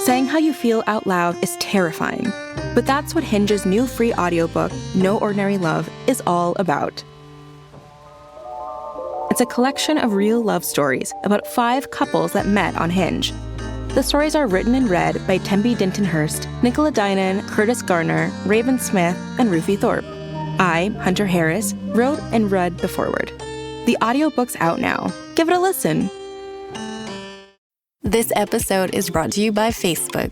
Saying how you feel out loud is terrifying, but that's what Hinge's new free audiobook, No Ordinary Love, is all about. It's a collection of real love stories about 5 couples that met on Hinge. The stories are written and read by Tembi Dintonhurst, Nicola Dinan, Curtis Garner, Raven Smith, and Ruthie Thorpe. I, Hunter Harris, wrote and read the foreword. The audiobook's out now. Give it a listen. This episode is brought to you by Facebook.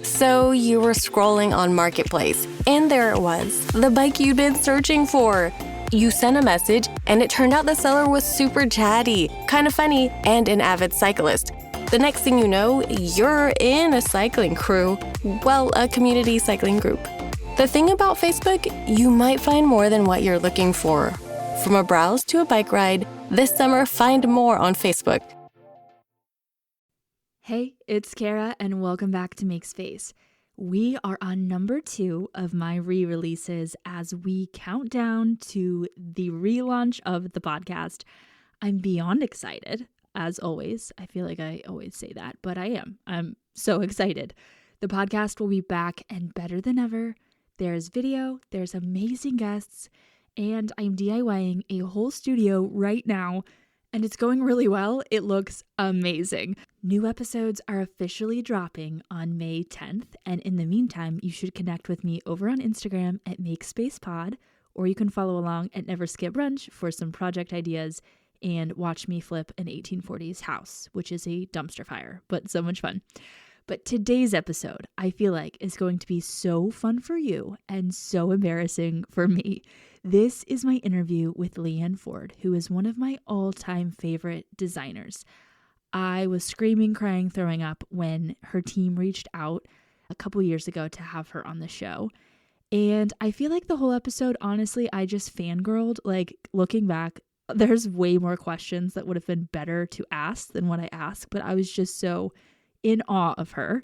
So you were scrolling on Marketplace, and there it was, the bike you'd been searching for. You sent a message, and it turned out the seller was super chatty, kind of funny, and an avid cyclist. The next thing you know, you're in a cycling crew. Well, a community cycling group. The thing about Facebook, you might find more than what you're looking for. From a browse to a bike ride, this summer find more on Facebook. Hey, it's Cara, and welcome back to Make Space. We are on number 2 of my re-releases as we count down to the relaunch of the podcast. I'm beyond excited, as always. I feel like I always say that, but I am. I'm so excited. The podcast will be back and better than ever. There's video, there's amazing guests, and I'm DIYing a whole studio right now. And it's going really well. It looks amazing. New episodes are officially dropping on May 10th. And in the meantime, you should connect with me over on Instagram at MakeSpacePod, or you can follow along at Never Skip Brunch for some project ideas and watch me flip an 1840s house, which is a dumpster fire, but so much fun. But today's episode, I feel like, is going to be so fun for you and so embarrassing for me. This is my interview with Leanne Ford, who is one of my all-time favorite designers. I was screaming, crying, throwing up when her team reached out a couple years ago to have her on the show. And I feel like the whole episode, honestly, I just fangirled. Like, looking back, there's way more questions that would have been better to ask than what I asked, but I was just so in awe of her.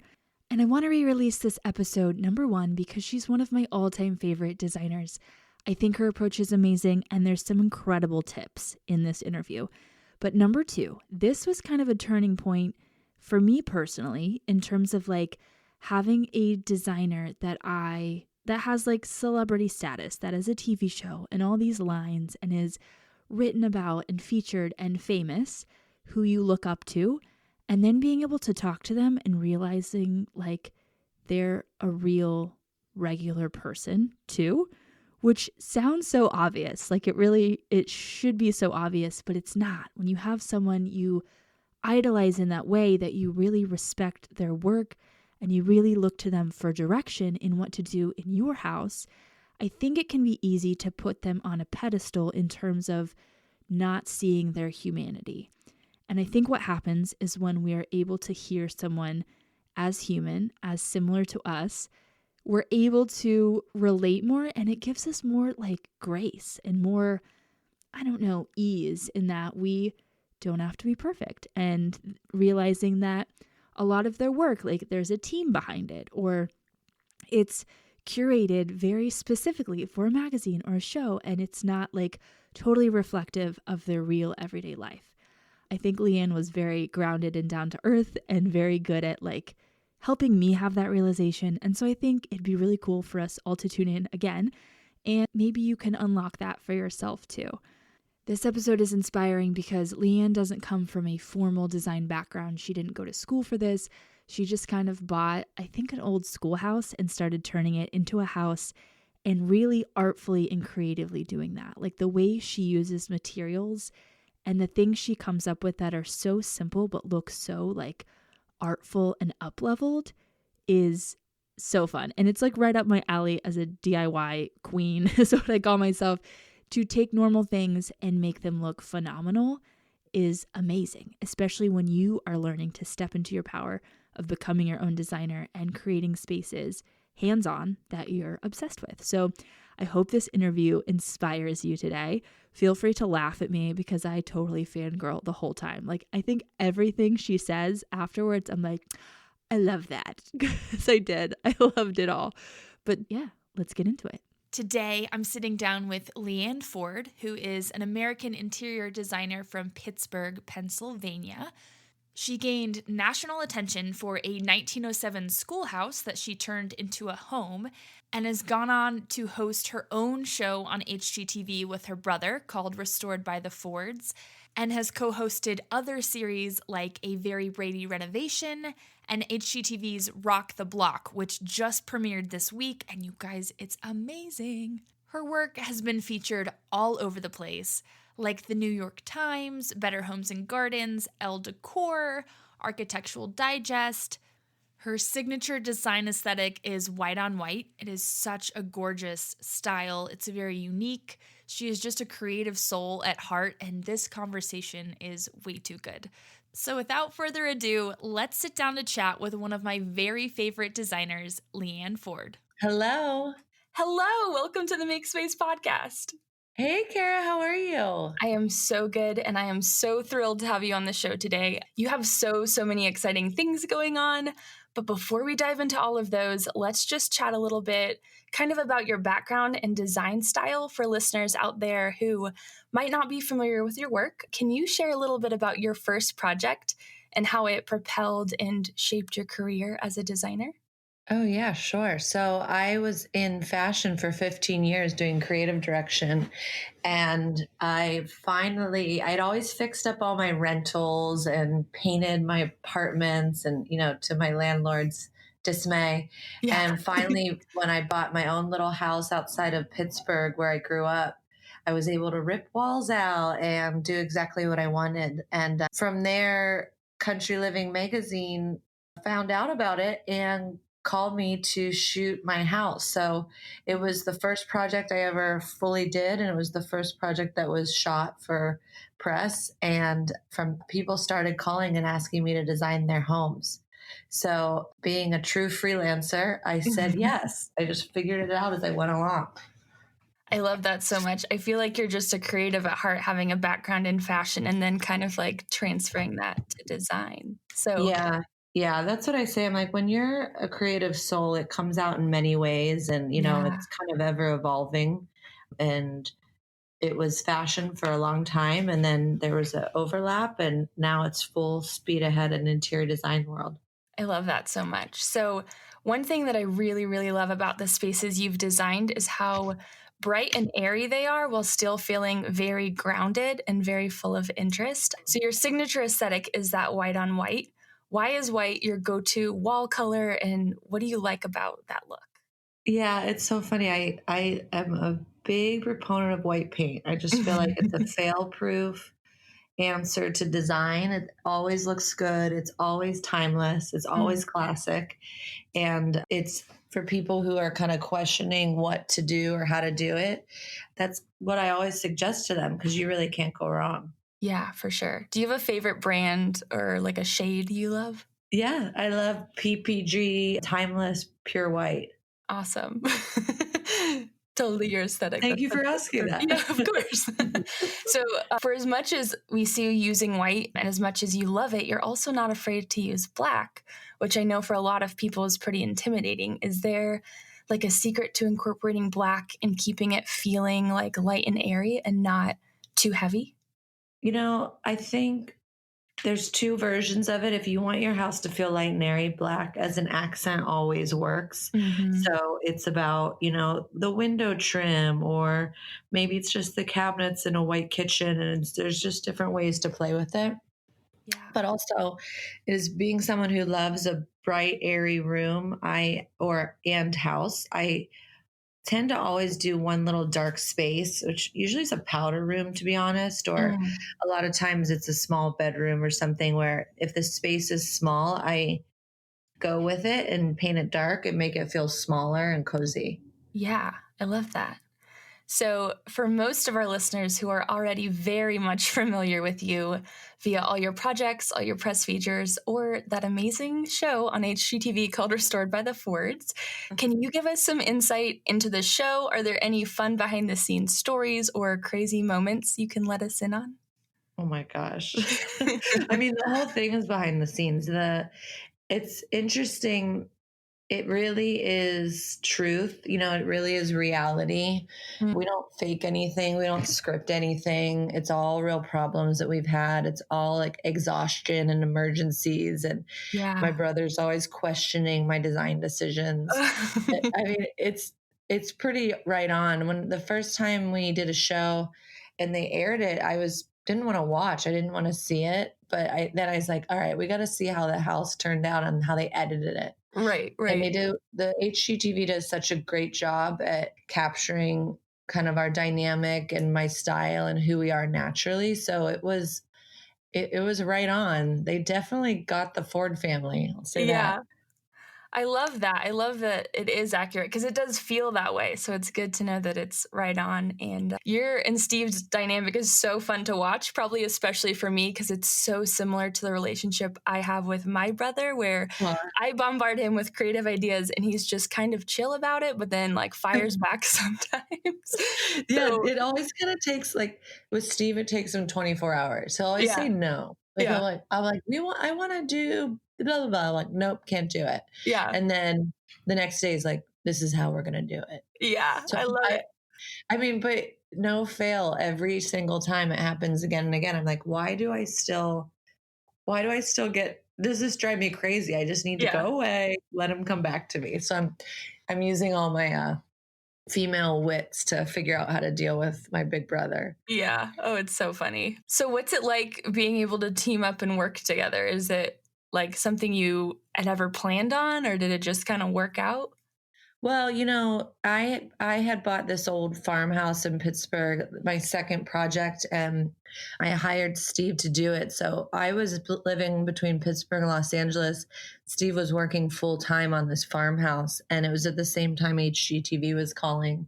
And I want to re-release this episode, number 1, because she's one of my all-time favorite designers. I think her approach is amazing, and there's some incredible tips in this interview. But number 2, this was kind of a turning point for me personally in terms of like having a designer that has like celebrity status, that is a TV show and all these lines and is written about and featured and famous, who you look up to, and then being able to talk to them and realizing like they're a real regular person too. Which sounds so obvious, like it should be so obvious, but it's not. When you have someone you idolize in that way, that you really respect their work and you really look to them for direction in what to do in your house, I think it can be easy to put them on a pedestal in terms of not seeing their humanity. And I think what happens is when we are able to hear someone as human, as similar to us, we're able to relate more, and it gives us more like grace and more, ease in that we don't have to be perfect, and realizing that a lot of their work, like there's a team behind it, or it's curated very specifically for a magazine or a show, and it's not like totally reflective of their real everyday life. I think Leanne was very grounded and down to earth and very good at like helping me have that realization. And so I think it'd be really cool for us all to tune in again, and maybe you can unlock that for yourself too. This episode is inspiring because Leanne doesn't come from a formal design background. She didn't go to school for this. She just kind of bought, I think, an old schoolhouse and started turning it into a house and really artfully and creatively doing that. Like the way she uses materials and the things she comes up with that are so simple but look so like artful and up-leveled is so fun. And it's like right up my alley as a DIY queen, is what I call myself. To take normal things and make them look phenomenal is amazing, especially when you are learning to step into your power of becoming your own designer and creating spaces hands-on that you're obsessed with. So I hope this interview inspires you today. Feel free to laugh at me because I totally fangirl the whole time. Like, I think everything she says afterwards, I'm like, I love that. Because I did. I loved it all. But yeah, let's get into it. Today, I'm sitting down with Leanne Ford, who is an American interior designer from Pittsburgh, Pennsylvania. She gained national attention for a 1907 schoolhouse that she turned into a home and has gone on to host her own show on HGTV with her brother called Restored by the Fords, and has co-hosted other series like A Very Brady Renovation and HGTV's Rock the Block, which just premiered this week, and you guys, it's amazing. Her work has been featured all over the place, like the New York Times, Better Homes and Gardens, Elle Decor, Architectural Digest. Her signature design aesthetic is white on white. It is such a gorgeous style. It's very unique. She is just a creative soul at heart, and this conversation is way too good. So without further ado, let's sit down to chat with one of my very favorite designers, Leanne Ford. Hello. Hello, welcome to the Make Space podcast. Hey, Cara, how are you? I am so good, and I am so thrilled to have you on the show today. You have so many exciting things going on, but before we dive into all of those, let's just chat a little bit kind of about your background and design style for listeners out there who might not be familiar with your work. Can you share a little bit about your first project and how it propelled and shaped your career as a designer? Oh, yeah, sure. So I was in fashion for 15 years doing creative direction. And I'd always fixed up all my rentals and painted my apartments and, to my landlord's dismay. Yeah. And finally, when I bought my own little house outside of Pittsburgh where I grew up, I was able to rip walls out and do exactly what I wanted. And from there, Country Living magazine found out about it and called me to shoot my house. So it was the first project I ever fully did. And it was the first project that was shot for press. And from people started calling and asking me to design their homes. So being a true freelancer, I said yes. I just figured it out as I went along. I love that so much. I feel like you're just a creative at heart, having a background in fashion and then kind of like transferring that to design. So Yeah, that's what I say. I'm like, when you're a creative soul, it comes out in many ways and, it's kind of ever evolving. And it was fashion for a long time. And then there was an overlap and now it's full speed ahead in interior design world. I love that so much. So one thing that I really love about the spaces you've designed is how bright and airy they are while still feeling very grounded and very full of interest. So your signature aesthetic is that white on white. Why is white your go-to wall color, and what do you like about that look? Yeah, it's so funny. I am a big proponent of white paint. I just feel like it's a fail-proof answer to design. It always looks good. It's always timeless. It's always classic. And it's for people who are kind of questioning what to do or how to do it. That's what I always suggest to them because you really can't go wrong. Yeah, for sure. Do you have a favorite brand or like a shade you love? Yeah, I love PPG, timeless, pure white. Awesome. Totally your aesthetic. Thank you for asking that. Yeah, of course. So for as much as we see you using white and as much as you love it, you're also not afraid to use black, which I know for a lot of people is pretty intimidating. Is there like a secret to incorporating black and keeping it feeling like light and airy and not too heavy? I think there's two versions of it. If you want your house to feel light and airy, black as an accent always works. So it's about, the window trim, or maybe it's just the cabinets in a white kitchen, and there's just different ways to play with it. Yeah. But also is being someone who loves a bright, airy room and house, I tend to always do one little dark space, which usually is a powder room, to be honest, or a lot of times it's a small bedroom or something where if the space is small, I go with it and paint it dark and make it feel smaller and cozy. Yeah, I love that. So for most of our listeners who are already very much familiar with you via all your projects, all your press features, or that amazing show on HGTV called Restored by the Fords, can you give us some insight into the show? Are there any fun behind the scenes stories or crazy moments you can let us in on? Oh my gosh. I mean, the whole thing is behind the scenes. It's interesting it really is truth. It really is reality. Mm. We don't fake anything. We don't script anything. It's all real problems that we've had. It's all like exhaustion and emergencies. And my Yeah. brother's always questioning my design decisions. I mean, it's pretty right on. When the first time we did a show and they aired it, didn't want to watch. I didn't want to see it. But I was like, all right, we got to see how the house turned out and how they edited it. Right, And right. the HGTV does such a great job at capturing kind of our dynamic and my style and who we are naturally. So it was right on. They definitely got the Ford family. I'll say Yeah. that. I love that. I love that it is accurate because it does feel that way. So it's good to know that it's right on. And your and Steve's dynamic is so fun to watch, probably especially for me because it's so similar to the relationship I have with my brother, where Well, I bombard him with creative ideas and he's just kind of chill about it, but then like fires back sometimes. yeah, So it always kind of takes like with Steve, it takes him 24 hours. He'll always yeah, say no. Like yeah, I'm like, I want to do blah blah blah. I'm like, nope, can't do it. yeah, And then the next day is like, this is how we're gonna do it. yeah. So I love it. I mean, but no fail every single time it happens again and again. I'm like, why do I still get, does this drive me crazy? I just need to Yeah. go away, let him come back to me. So I'm using all my female wits to figure out how to deal with my big brother. Yeah. Oh, it's so funny. So, what's it like being able to team up and work together? Is it like something you had ever planned on, or did it just kind of work out? Well, I had bought this old farmhouse in Pittsburgh, my second project, and I hired Steve to do it. So I was living between Pittsburgh and Los Angeles. Steve was working full time on this farmhouse, and it was at the same time HGTV was calling.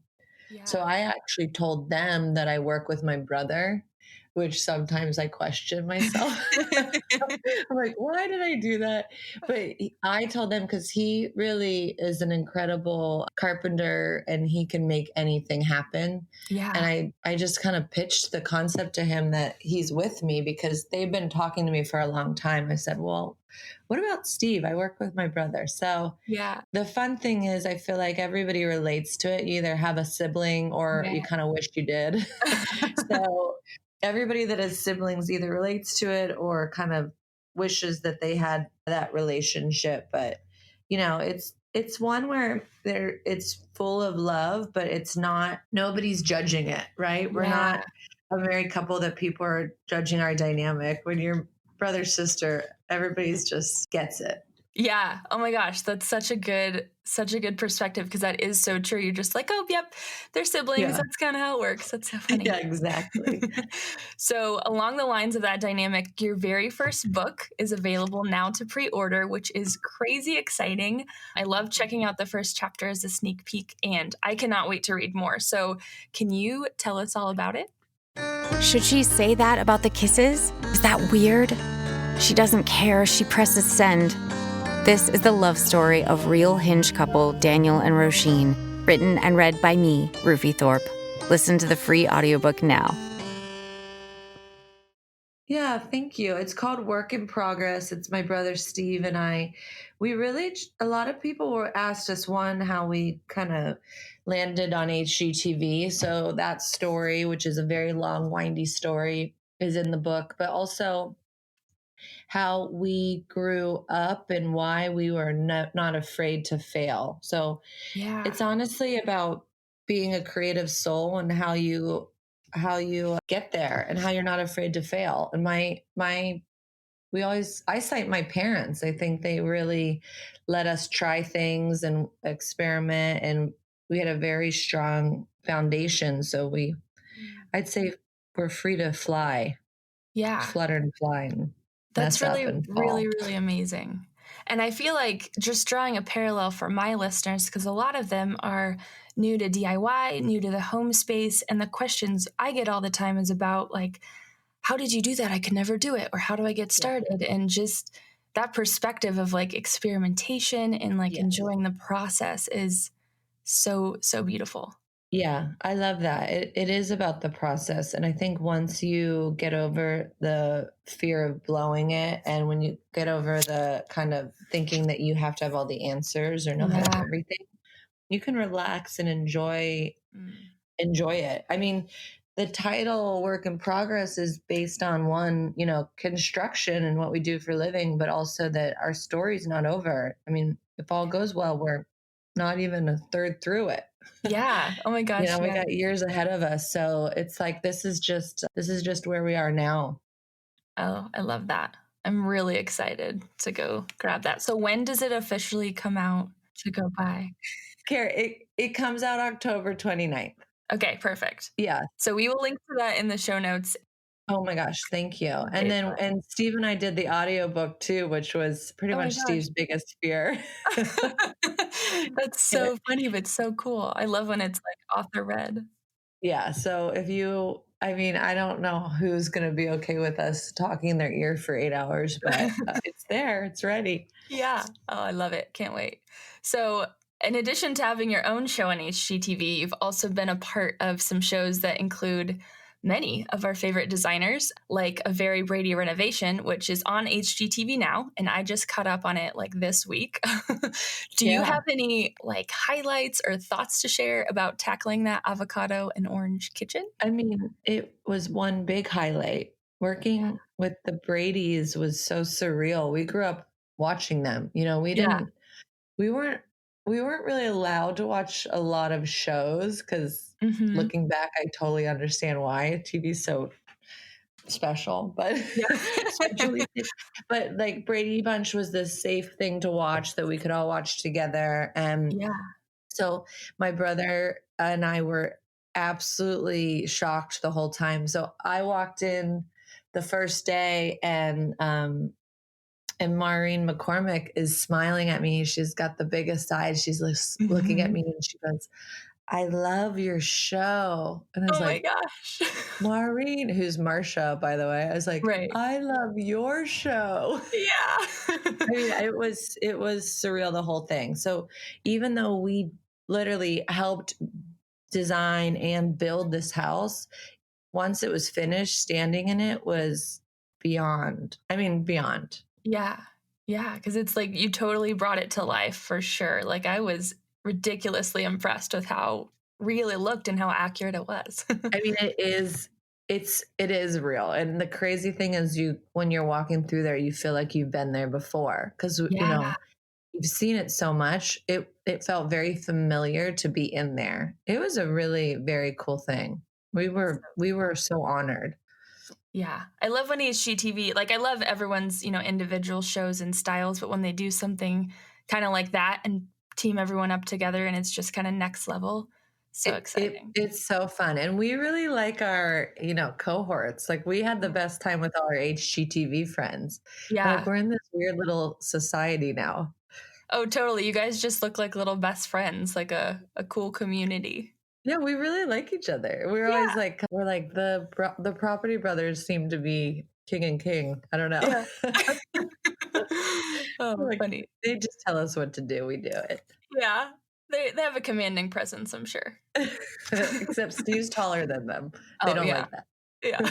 So Yeah. I actually told them that I work with my brother, which sometimes I question myself. I'm like, why did I do that? But I told them because he really is an incredible carpenter and he can make anything happen. And Yeah. I just kind of pitched the concept to him that he's with me because they've been talking to me for a long time. I said, well, what about Steve? I work with my brother. So Yeah. the fun thing is, I feel like everybody relates to it. You either have a sibling or Yeah. you kind of wish you did. So everybody that has siblings either relates to it or kind of wishes that they had that relationship. But it's one where it's full of love, but it's not. Nobody's judging it, right? We're Yeah. not a married couple that people are judging our dynamic. When you're brother sister, everybody's just gets it. Yeah. Oh my gosh, that's such a good perspective because that is so true. You're just like, oh, yep, they're siblings. Yeah. That's kind of how it works. That's so funny. Yeah, exactly. So, along the lines of that dynamic, your very first book is available now to pre-order, which is crazy exciting. I love checking out the first chapter as a sneak peek, and I cannot wait to read more. So, can you tell us all about it? Should she say that about the kisses? Is that weird? She doesn't care. She presses send. This is the love story of real Hinge couple Daniel and Roisin, written and read by me, Rufy Thorpe. Listen to the free audiobook now. Yeah, thank you. It's called Work in Progress. It's my brother Steve and I. We really, a lot of people were asked us one, how we kind of landed on HGTV. So that story, which is a very long, windy story, is in the book, but also how we grew up and why we were not afraid to fail. So Yeah. it's honestly about being a creative soul and how you get there and how you're not afraid to fail. And I cite my parents. I think they really let us try things and experiment, and we had a very strong foundation. So I'd say we're free to fly, Yeah. flutter and fly and That's mess up really, and really, fall. really amazing. And I feel like just drawing a parallel for my listeners, because a lot of them are new to DIY, new to the home space. And the questions I get all the time is about, like, how did you do that? I could never do it. Or how do I get Yeah. started? And just that perspective of like experimentation and like Yes. enjoying the process is so, so beautiful. Yeah, I love that. It is about the process. And I think once you get over the fear of blowing it, and when you get over the kind of thinking that you have to have all the answers or know how to do Yeah. everything, you can relax and Mm. enjoy it. I mean, the title work in progress is based on one, construction and what we do for a living, but also that our story's not over. I mean, if all goes well, we're not even a third through it. Yeah. Oh my gosh. We Yeah. got years ahead of us. So it's like this is just where we are now. Oh, I love that. I'm really excited to go grab that. So when does it officially come out to go buy? Care, it comes out October 29th. Okay, perfect. Yeah. So we will link to that in the show notes. Oh my gosh, thank you. And It's then and Steve and I did the audiobook too, which was pretty oh my much gosh. Steve's biggest fear. That's Yeah. so funny, but so cool. I love when it's like author read. Yeah, so I mean, I don't know who's going to be okay with us talking in their ear for 8 hours, but it's there, it's ready. Yeah. Oh, I love it. Can't wait. So, in addition to having your own show on HGTV, you've also been a part of some shows that include many of our favorite designers, like A Very Brady Renovation, which is on HGTV now, and I just caught up on it like this week. Do you Yeah. have any like highlights or thoughts to share about tackling that avocado and orange kitchen? I mean, it was one big highlight. Working with the Bradys was so surreal. We grew up watching them. Yeah. We weren't we weren't really allowed to watch a lot of shows because Hmm. looking back, I totally understand why TV's so special, but Yeah. especially, but like Brady Bunch was this safe thing to watch that we could all watch together. And Yeah. so my brother and I were absolutely shocked the whole time. So I walked in the first day, and Maureen McCormick is smiling at me. She's got the biggest eyes. She's looking at Hmm. me and she goes, "I love your show." And I was Oh my like, gosh. "Maureen," who's Marsha, by the way. I was like, Right. "I love your show." Yeah. I mean, it was surreal, the whole thing. So even though we literally helped design and build this house, once it was finished, standing in it was beyond. I mean, beyond. Yeah. Yeah. Cause it's like you totally brought it to life for sure. Like I was ridiculously impressed with how real it looked and how accurate it was. I mean, it is real. And the crazy thing is when you're walking through there, you feel like you've been there before because Yeah. you've seen it so much. It felt very familiar to be in there. It was a really very cool thing. We were so honored. Yeah. I love when HGTV, like I love everyone's, individual shows and styles, but when they do something kind of like that and team everyone up together and it's just kind of next level, so exciting. It's so fun. And we really like our, cohorts. Like we had the best time with all our HGTV friends. Like Yeah. we're in this weird little society now. Oh, totally. You guys just look like little best friends, like a cool community. Yeah, we really like each other. We're always Yeah. like the property brothers seem to be king and king. I don't know. Yeah. Oh, Like funny. they just tell us what to do. We do it. Yeah. They have a commanding presence, I'm sure. Except Steve's taller than them. They Oh, don't yeah. like that. Yeah.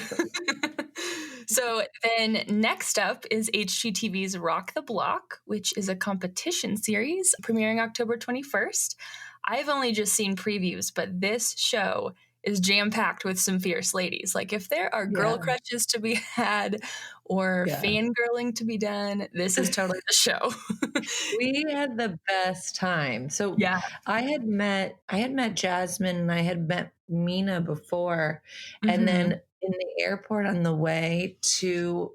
So then next up is HGTV's Rock the Block, which is a competition series premiering October 21st. I've only just seen previews, but this show is jam-packed with some fierce ladies. Like if there are girl Yeah. crushes to be had or Yeah. fangirling to be done, this is totally the show. We had the best time. So Yeah. I had met Jasmine and I had met Mina before. And Mhm. then in the airport on the way to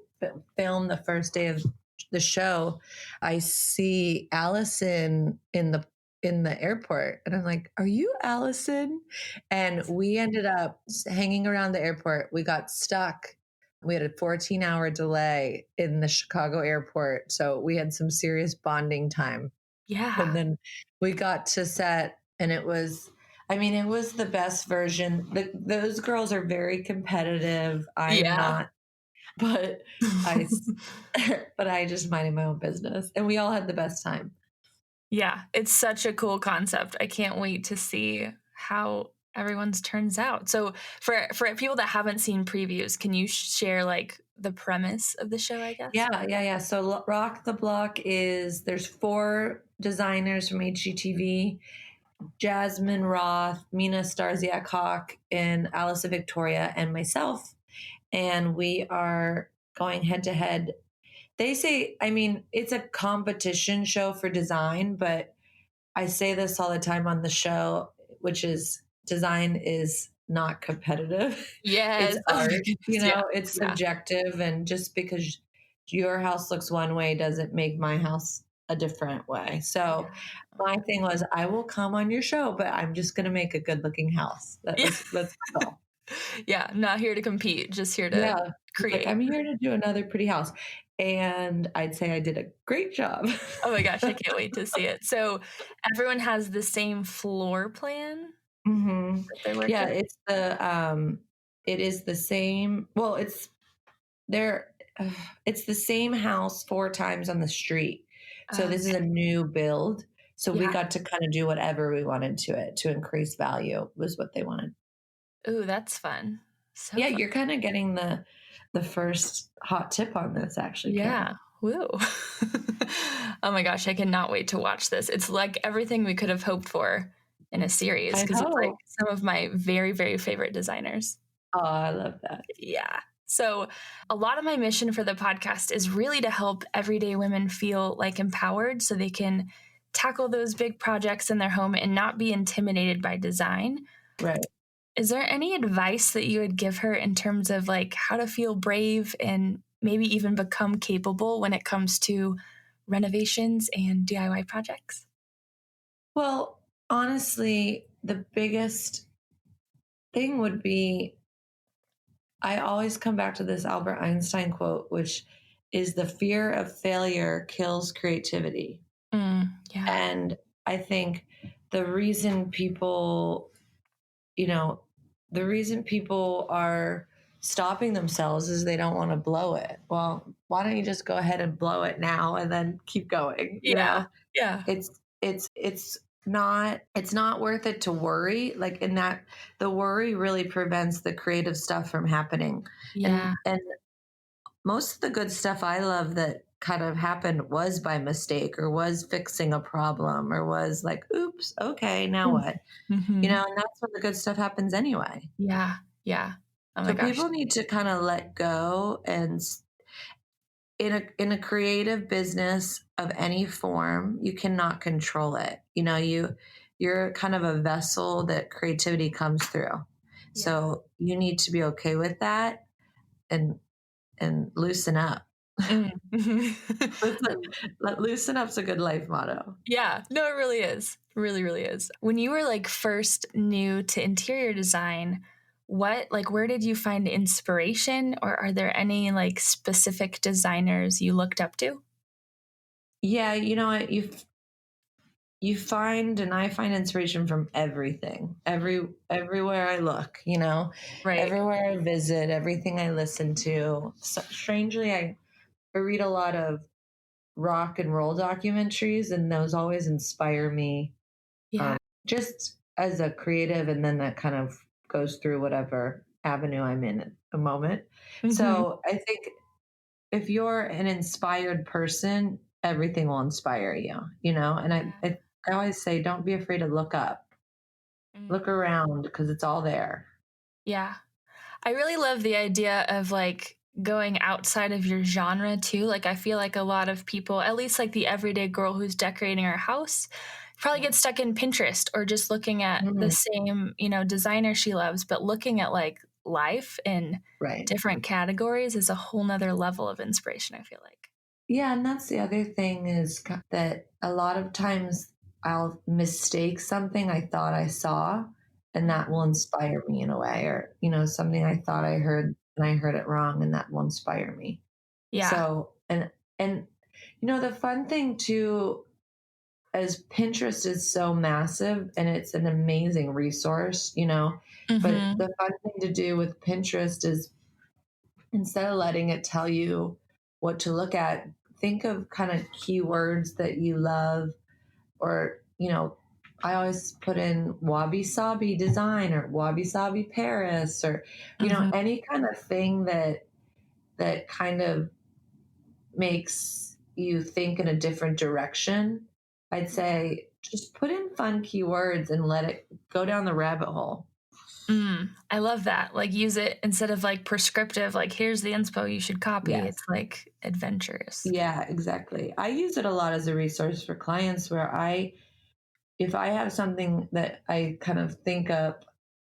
film the first day of the show, I see Allison in the airport and I'm like, "Are you Allison?" And we ended up hanging around the airport. We got stuck. We had a 14-hour delay in the Chicago airport. So we had some serious bonding time. And Yeah. then we got to set, and it was the best version. Those girls are very competitive. I'm Yeah. not, but I, but I just minded my own business, and we all had the best time. Yeah, it's such a cool concept. I can't wait to see how everyone's turns out. So for people that haven't seen previews, can you share like the premise of the show, I guess? Yeah. So Rock the Block there's 4 designers from HGTV: Jasmine Roth, Mina Starziak-Hawk, and Alyssa Victoria, and myself. And we are going head to head. They say, I mean, it's a competition show for design, but I say this all the time on the show, which is design is not competitive. It's Yes. Oh my art, goodness. Yeah. it's Yeah. subjective. And just because your house looks one way doesn't make my house a different way. So my thing was, I will come on your show, but I'm just going to make a good looking house. Yeah. That's my goal. Yeah. Not here to compete, just here to Yeah. It's like, create. I'm here to do another pretty house. And I'd say I did a great job. Oh my gosh, I can't wait to see it. So everyone has the same floor plan Mm-hmm. that they're working? Yeah, it is the same. Well, there, it's the same house 4 times on the street. So this is a new build. So we Yeah. got to kind of do whatever we wanted to it to increase value was what they wanted. Ooh, that's fun. So Yeah, fun. you're kind of getting the first hot tip on this, actually. Yeah. Cara. Woo. Oh my gosh, I cannot wait to watch this. It's like everything we could have hoped for in a series I because it's like hope. some of my very, very favorite designers. Oh, I love that. Yeah. So, a lot of my mission for the podcast is really to help everyday women feel like empowered so they can tackle those big projects in their home and not be intimidated by design. Right. Is there any advice that you would give her in terms of like how to feel brave and maybe even become capable when it comes to renovations and DIY projects? Well, honestly, the biggest thing would be I always come back to this Albert Einstein quote, which is the fear of failure kills creativity. Yeah. And I think the reason people, the reason people are stopping themselves is they don't want to blow it. Well, why don't you just go ahead and blow it now and then keep going? Yeah. Yeah. It's not worth it to worry, like in that the worry really prevents the creative stuff from happening. Yeah. And most of the good stuff I love that kind of happened was by mistake or was fixing a problem or was like, oops, okay, now what? Mm-hmm. And that's when the good stuff happens anyway. Yeah. Yeah. Oh my So gosh. people need to kind of let go, and in a creative business of any form, you cannot control it. You're kind of a vessel that creativity comes through. Yeah. So you need to be okay with that and loosen up. Loosen up's a good life motto. Yeah, no, it really is. Really, really is. When you were like first new to interior design, where did you find inspiration, or are there any like specific designers you looked up to? Yeah, you find, and I find inspiration from everything, everywhere I look, Right. everywhere I visit, everything I listen to. So, strangely, I read a lot of rock and roll documentaries, and those always inspire me. Yeah. Just as a creative, and then that kind of goes through whatever avenue I'm in at the moment. Mhm. So I think if you're an inspired person, everything will inspire you, and I always say, don't be afraid to look up, look around, because it's all there. Yeah. I really love the idea of like going outside of your genre too. Like I feel like a lot of people, at least like the everyday girl who's decorating her house, probably gets stuck in Pinterest or just looking at the same, designer she loves, but looking at like life in different categories is a whole nother level of inspiration, I feel like. Yeah, and that's the other thing is that a lot of times I'll mistake something I thought I saw, and that will inspire me in a way, or something I thought I heard and I heard it wrong, and that will inspire me. Yeah. So and the fun thing too, as Pinterest is so massive and it's an amazing resource, but the fun thing to do with Pinterest is, instead of letting it tell you what to look at, think of kind of keywords that you love, or I always put in Wabi Sabi design or Wabi Sabi Paris or, Mhm. any kind of thing that kind of makes you think in a different direction. I'd say just put in fun keywords and let it go down the rabbit hole. I love that. Like use it instead of like prescriptive, like here's the inspo you should copy. Yes. It's like adventurous. Yeah, exactly. I use it a lot as a resource for clients where if I have something that I kind of think of,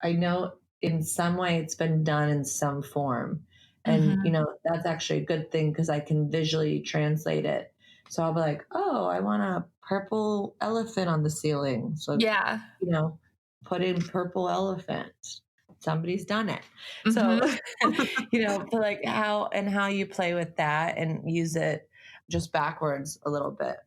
I know in some way it's been done in some form. And, Mhm. that's actually a good thing because I can visually translate it. So I'll be like, oh, I want a purple elephant on the ceiling. So, Yeah. you know, put in purple elephant. Somebody's done it. So, Mhm. but like how you play with that and use it just backwards a little bit.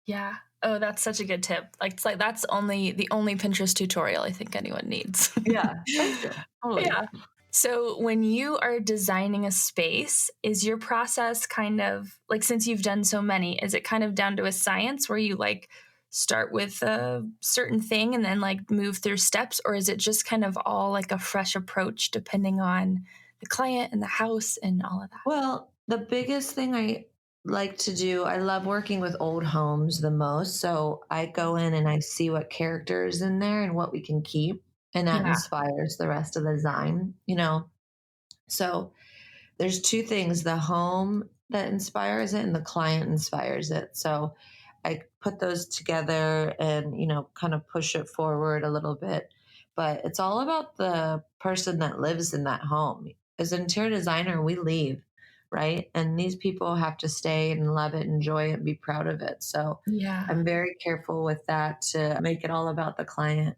Yeah. Oh, that's such a good tip. Like it's like that's the only Pinterest tutorial I think anyone needs. Yeah, that's good. Totally. Yeah. So when you are designing a space, is your process kind of like since you've done so many, is it kind of down to a science where you like start with a certain thing and then like move through steps, or is it just kind of all like a fresh approach depending on the client and the house and all of that? Well, the biggest thing I like to do, I love working with old homes the most. So I go in and I see what character is in there and what we can keep. And that Yeah. inspires the rest of the design. So there's two things, the home that inspires it and the client inspires it. So I put those together and, kind of push it forward a little bit. But it's all about the person that lives in that home. As an interior designer, we leave, right? And these people have to stay and love it, enjoy it, and be proud of it. So Yeah. I'm very careful with that to make it all about the client.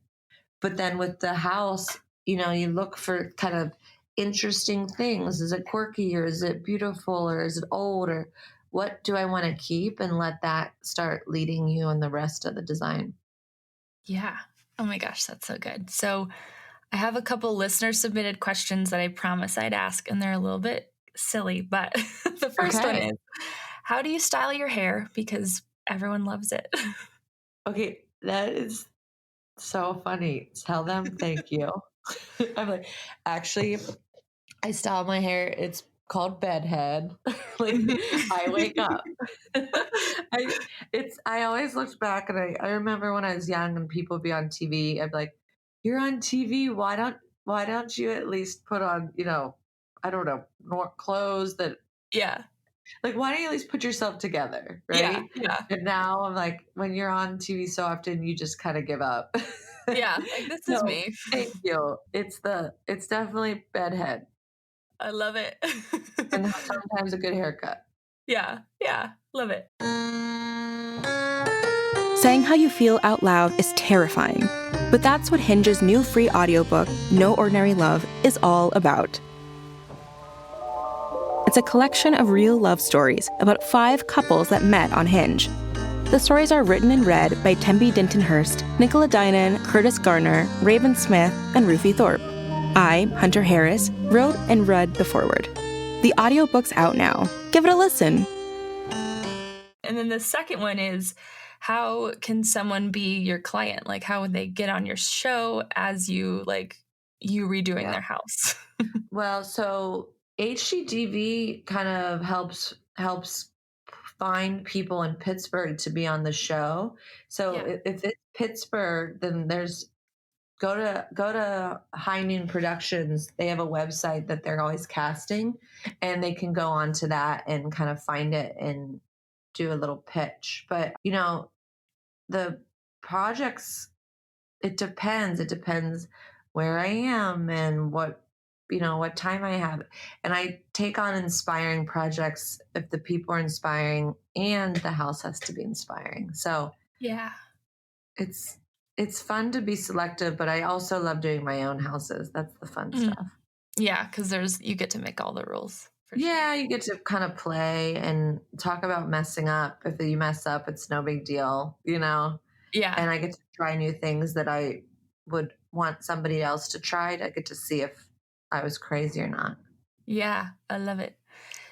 But then with the house, you look for kind of interesting things. Is it quirky or is it beautiful or is it old or what do I want to keep and let that start leading you in the rest of the design. Yeah. Oh my gosh, that's so good. So I have a couple listener submitted questions that I promise I'd ask, and they're a little bit silly, but the first one Okay. is how do you style your hair? Because everyone loves it. Okay. That is so funny. Tell them thank you. I'm like, actually, I style my hair. It's called bedhead. Like Mhm. I wake up. I always looked back and I remember when I was young and people would be on TV, I'd be like, you're on TV. Why don't you at least put on, I don't know, more clothes that Yeah. like why don't you at least put yourself together? Yeah. Right. Yeah. And now I'm like, when you're on TV so often, you just kind of give up. Yeah. Like, this is So me. thank you. It's definitely bedhead I love it. and sometimes a good haircut. Yeah. Yeah. Love it. Saying how you feel out loud is terrifying, but that's what Hinge's new free audiobook, No Ordinary Love, is all about. It's a collection of real love stories about 5 couples that met on Hinge. The stories are written and read by Tembi Dinton-Hurst, Nicola Dinan, Curtis Garner, Raven Smith, and Ruthie Thorpe. I, Hunter Harris, wrote and read the foreword. The audiobook's out now. Give it a listen. And then the second one is how can someone be your client? Like, how would they get on your show as you redoing Yeah. their house? Well, so HGTV kind of helps find people in Pittsburgh to be on the show. So Yeah. if it's Pittsburgh, then there's go to High Noon Productions. They have a website that they're always casting, and they can go onto that and kind of find it and do a little pitch. But the projects, it depends. It depends where I am and what time I have. And I take on inspiring projects if the people are inspiring and the house has to be inspiring. So Yeah. it's it's fun to be selective, but I also love doing my own houses. That's the fun Mm. stuff. Yeah, because you get to make all the rules for sure. Yeah, you get to kind of play and talk about messing up. If you mess up, it's no big deal. Yeah. And I get to try new things that I would want somebody else to try. I get to see if I was crazy or not. Yeah. I love it.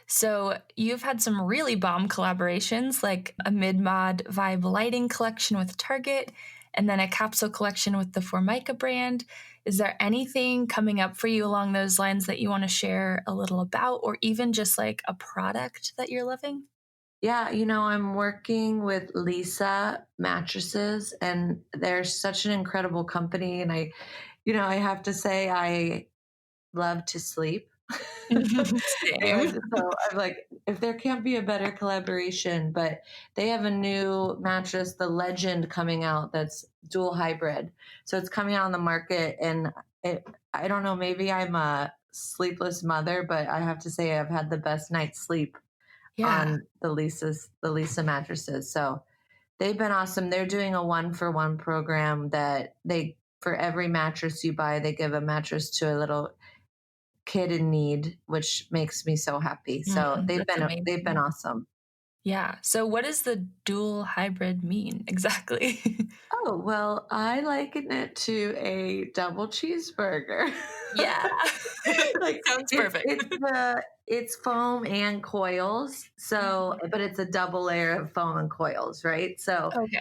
So you've had some really bomb collaborations, like a mid-mod vibe lighting collection with Target, and then a capsule collection with the Formica brand. Is there anything coming up for you along those lines that you want to share a little about, or even just like a product that you're loving? Yeah, I'm working with Lisa Mattresses, and they're such an incredible company. And I have to say, I love to sleep. Same. And so I'm like, if there can't be a better collaboration, but they have a new mattress, the Legend, coming out that's dual hybrid. So it's coming out on the market, and I don't know, maybe I'm a sleepless mother, but I have to say I've had the best night's sleep Yeah. on the Lisa mattresses. So they've been awesome. They're doing a 1-for-1 program that for every mattress you buy, they give a mattress to a little kid in need, which makes me so happy. So That's they've been amazing. awesome. Yeah. So what does the dual hybrid mean exactly? Oh, well, I liken it to a double cheeseburger. Yeah. Like Sounds perfect. it's foam and coils. So, but it's a double layer of foam and coils, right? So Okay.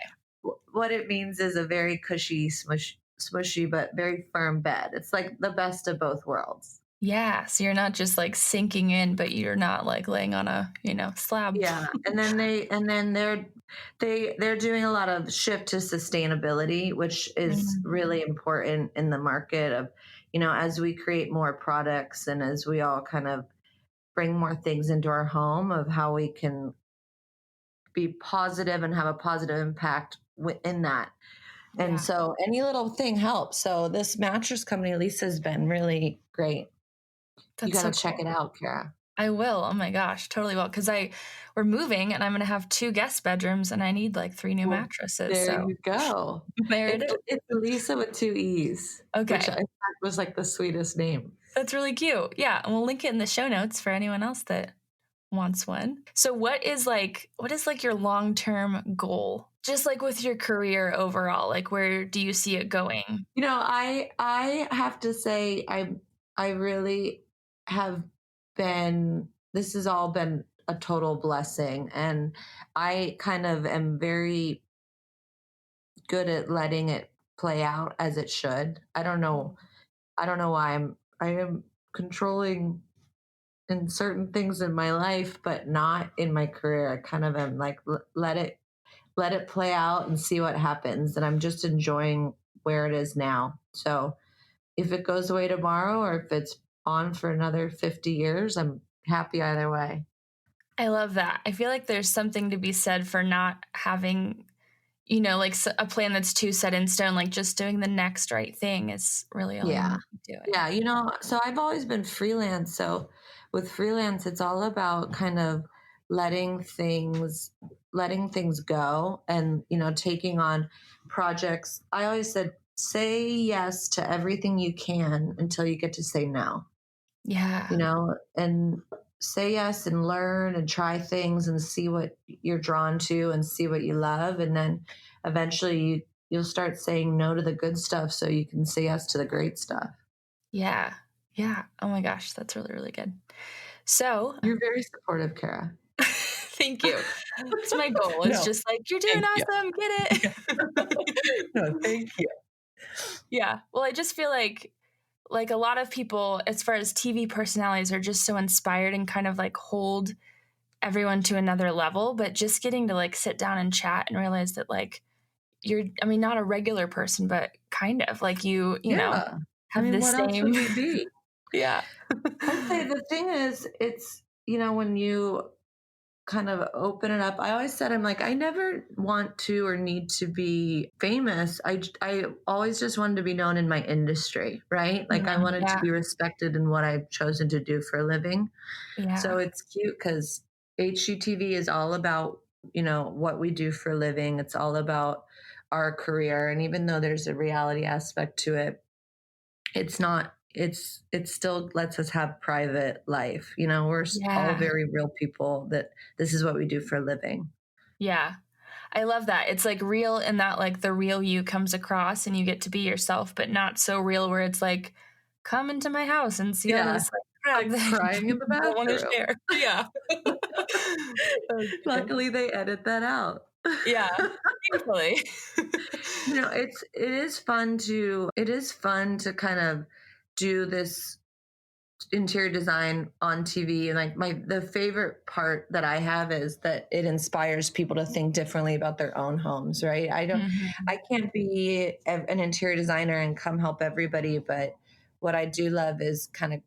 what it means is a very cushy, smushy, but very firm bed. It's like the best of both worlds. Yeah. So you're not just like sinking in, but you're not like laying on a, slab. Yeah, and then they're doing a lot of shift to sustainability, which is Mhm. really important in the market of, as we create more products and as we all kind of bring more things into our home, of how we can be positive and have a positive impact in that. And Yeah. so any little thing helps. So this mattress company, Lisa's been really great. You That's got so to check cool. it out, Cara. I will. Oh my gosh, totally will. Because we're moving and I'm gonna have 2 guest bedrooms and I need like 3 new Well, mattresses. there So you go. there it is. It's Lisa with 2 E's, which I Okay. thought was like the sweetest name. That's really cute. Yeah. And we'll link it in the show notes for anyone else that wants one. So what is like your long-term goal? Just like with your career overall, like where do you see it going? I have to say I really have been this has all been a total blessing, and I kind of am very good at letting it play out as it should. I don't know why I am controlling in certain things in my life, but not in my career. I kind of am like, let it play out and see what happens. And I'm just enjoying where it is now. So if it goes away tomorrow or if it's on for another 50 years, I'm happy either way. I love that. I feel like there's something to be said for not having, like a plan that's too set in stone, like just doing the next right thing is really all you Yeah. need to be doing. Yeah. So I've always been freelance. So with freelance, it's all about kind of letting things letting things go, and taking on projects. I always said, say yes to everything you can until you get to say no. Yeah. And say yes and learn and try things and see what you're drawn to and see what you love. And then eventually you'll start saying no to the good stuff so you can say yes to the great stuff. Yeah. Yeah. Oh my gosh, that's really, really good. So, You're very supportive, Cara. thank you. It's my goal. It's No, just like, you're doing thank you. awesome. Get it. No, thank you. Yeah. Well, I just feel like a lot of people, as far as TV personalities, are just so inspired and kind of like hold everyone to another level. But just getting to like sit down and chat and realize that like not a regular person, but kind of like Yeah. I have mean, the what else would same. we be? Yeah. I'd say the thing is, it's, when you kind of open it up. I always said, I'm like, I never want to or need to be famous. I always just wanted to be known in my industry, right? Like I wanted to Yeah. be respected in what I've chosen to do for a living. So Yeah. it's cute because HGTV is all about, what we do for a living. It's all about our career. And even though there's a reality aspect to it, it's not it still lets us have private life. We're all Yeah. very real people that this is what we do for a living. Yeah. I love that. It's like real in that like the real you comes across and you get to be yourself, but not so real where it's like, come into my house and see all Yeah. this like like crying in the don't want to bathroom. share. Yeah. Okay. Luckily, they edit that out. Yeah, thankfully. It is fun to kind of do this interior design on TV. And like the favorite part that I have is that it inspires people to think differently about their own homes, right? I can't be an interior designer and come help everybody, but what I do love is kind of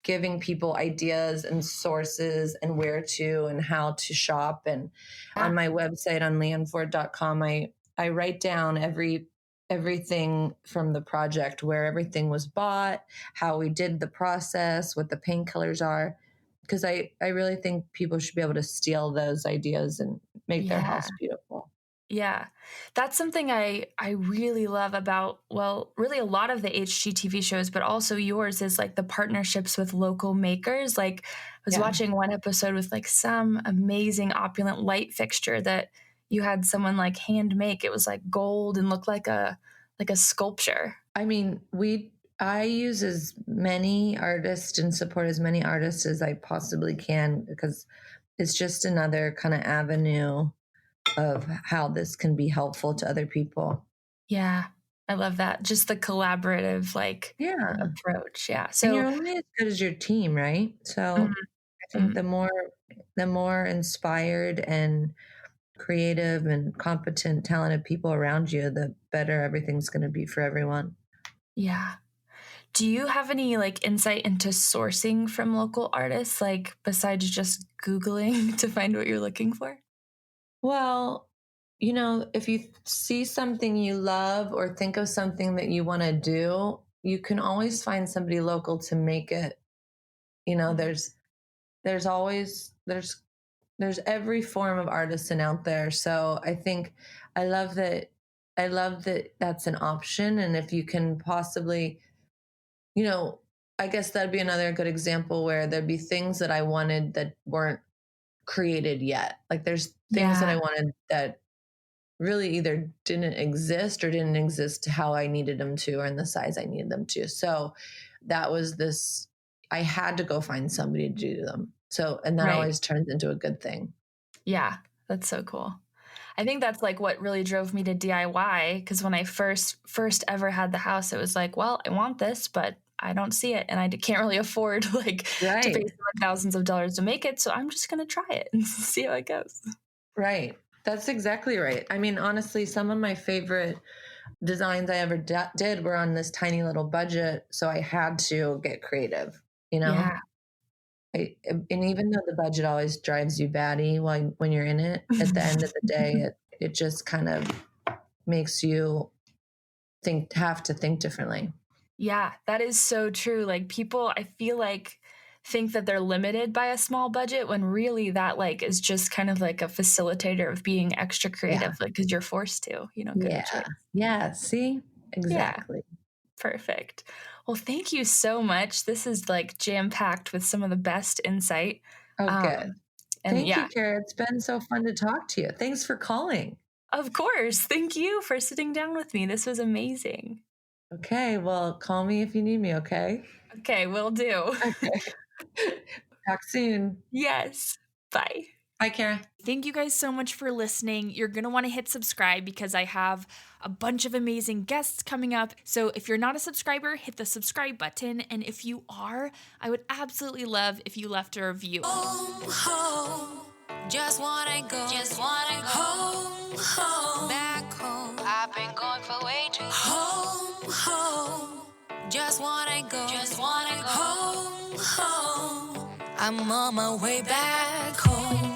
giving people ideas and sources and where to and how to shop. And on my website on leanneford.com, I write down everything from the project, where everything was bought, how we did the process, what the paint colors are, because I really think people should be able to steal those ideas and make their house beautiful. Yeah, that's something I really love about, well, really a lot of the HGTV shows, but also yours, is like the partnerships with local makers. Like I was watching one episode with like some amazing opulent light fixture that you had someone like hand make. It was like gold and looked like a sculpture. I mean, I use as many artists and support as many artists as I possibly can, because it's just another kind of avenue of how this can be helpful to other people. Yeah, I love that. Just the collaborative approach. Yeah. So and you're only as good as your team, right? So I think the more inspired and creative and competent, talented people around you, the better everything's going to be for everyone. Yeah. Do you have any like insight into sourcing from local artists, like besides just Googling to find what you're looking for? Well, if you see something you love or think of something that you want to do, you can always find somebody local to make it. There's always every form of artisan out there. So I think I love that that's an option. And if you can possibly, I guess that'd be another good example where there'd be things that I wanted that weren't created yet. Like there's things that I wanted that really either didn't exist or didn't exist how I needed them to, or in the size I needed them to. So that was I had to go find somebody to do them. So, and that always turns into a good thing. Yeah, that's so cool. I think that's like what really drove me to DIY, because when I first ever had the house, it was like, well, I want this, but I don't see it, and I can't really afford to pay thousands of dollars to make it. So I'm just going to try it and see how it goes. Right. That's exactly right. I mean, honestly, some of my favorite designs I ever did were on this tiny little budget. So I had to get creative, Yeah. And even though the budget always drives you batty when you're in it, at the end of the day, it just kind of makes you have to think differently. Yeah, that is so true. Like people, I feel like, think that they're limited by a small budget, when really that is just kind of like a facilitator of being extra creative, because you're forced to, Yeah. See, exactly. Yeah. Perfect. Well, thank you so much. This is jam-packed with some of the best insight. Oh, good. Thank you, Cara. It's been so fun to talk to you. Thanks for calling. Of course. Thank you for sitting down with me. This was amazing. Okay. Well, call me if you need me, okay? Okay, will do. Okay. Talk soon. Yes. Bye. Bye, Cara. Thank you guys so much for listening. You're going to want to hit subscribe because I have a bunch of amazing guests coming up. So if you're not a subscriber, hit the subscribe button. And if you are, I would absolutely love if you left a review. Home, just wanna go home, back home. I've been going for way too home, just wanna go home. I'm on my way back home.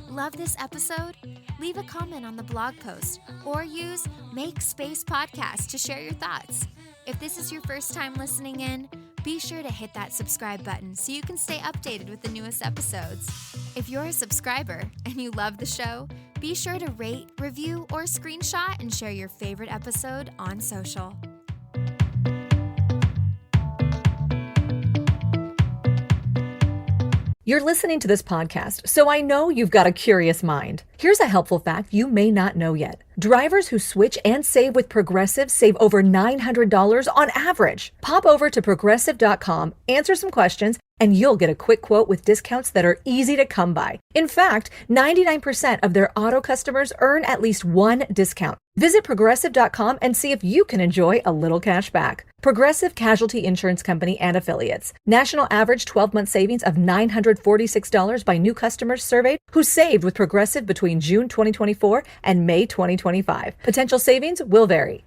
Love this episode? Leave a comment on the blog post or use Make Space Podcast to share your thoughts. If this is your first time listening in, be sure to hit that subscribe button so you can stay updated with the newest episodes. If you're a subscriber and you love the show, be sure to rate, review, or screenshot and share your favorite episode on social. You're listening to this podcast, so I know you've got a curious mind. Here's a helpful fact you may not know yet. Drivers who switch and save with Progressive save over $900 on average. Pop over to Progressive.com, answer some questions, and you'll get a quick quote with discounts that are easy to come by. In fact, 99% of their auto customers earn at least one discount. Visit Progressive.com and see if you can enjoy a little cash back. Progressive Casualty Insurance Company and Affiliates. National average 12-month savings of $946 by new customers surveyed who saved with Progressive between June 2024 and May 2025. Potential savings will vary.